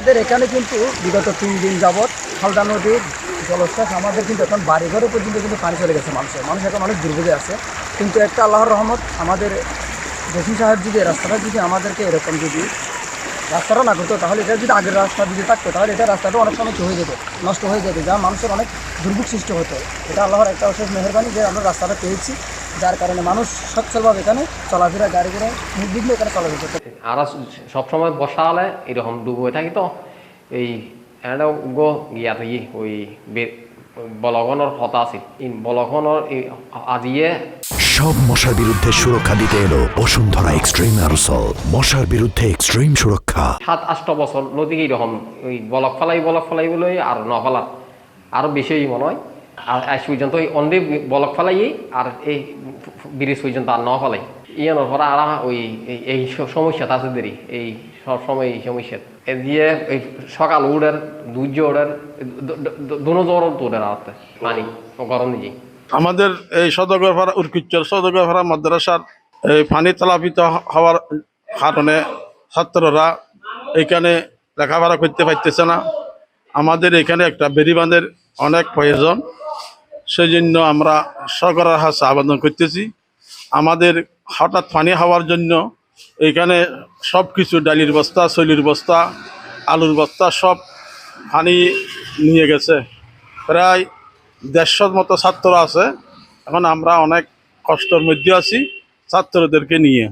আমাদের এখানে কিন্তু বিগত 3 দিন যাবৎ হালদা নদীর জলস্রোত আমাদের কিন্তু এখন বাড়িঘরে পর্যন্ত কিন্তু পানি চলে গেছে। মানুষ এখন অনেক দুর্ভোগে আছে। কিন্তু একটা আল্লাহর রহমত, আমাদের জসিম সাহেব যদি রাস্তাটা যদি আমাদেরকে এরকম যদি রাস্তাটা না করতো, তাহলে এটা যদি আগের রাস্তা যদি থাকতো তাহলে এটা রাস্তাটা অনেক সময় হয়ে যেত, নষ্ট হয়ে যেত, যা মানুষের অনেক দুর্ভোগ সৃষ্টি হতো। এটা আল্লাহর একটা অশেষ মেহেরবানি যে আমরা রাস্তাটা পেয়েছি, যার কারণে মানুষ সচ্ছলভাবে এখানে চলাফেরা গাড়ি ঘোড়া নির্বিঘ্নে এখানে চলা যেত। আর সবসময় বর্ষা হলে এরকম ডুব হয়ে থাকি তো এই এটা গো গিয়া থাকি ওই বলগনের কথা আছে বলগনের আজিয়ে সব মশার বিরুদ্ধে সুরক্ষা দিতে এলো বসুন্ধরা এক্সট্রিম অ্যারোসল। মশার বিরুদ্ধে এক্সট্রিম সুরক্ষা। 7-8 বছর নদী এইরকম ওই বলক ফেলাই বলে আর ন ফেলার আরো বেশি মনে হয়। আর আজ পর্যন্ত ওই অন্ধে বলক ফেলাই আর এই ব্রিজ পর্যন্ত আর ন ফেলাই ইয়ানোর পরে আর ওই এই সমস্যাটা আছে দেরি এই সবসময় এই সমস্যা দিয়ে এই সকাল উড়ের দুর্য ওড়ের দুনো জ্বর তোড়ের আসতে পানি গরম নিজেই। আমাদের এই সদরঘাট উৎকুচ্চর সদরঘাট মাদ্রাসার এই পানি তালাপিত হওয়ার কারণে ছাত্ররা এখানে লেখাপড়া করতে পারতেছে না। আমাদের এখানে একটা বেড়িবাঁধের অনেক প্রয়োজন, সেই জন্য আমরা সরকারের কাছে আবেদন করতেছি। আমাদের হঠাৎ পানি হওয়ার জন্য এখানে সব কিছু ডালির বস্তা, শৈলির বস্তা, আলুর বস্তা সব পানি নিয়ে গেছে। প্রায় 150 মতো ছাত্র আছে। এখন আমরা অনেক কষ্টের মধ্যে আছি ছাত্রদেরকে নিয়ে।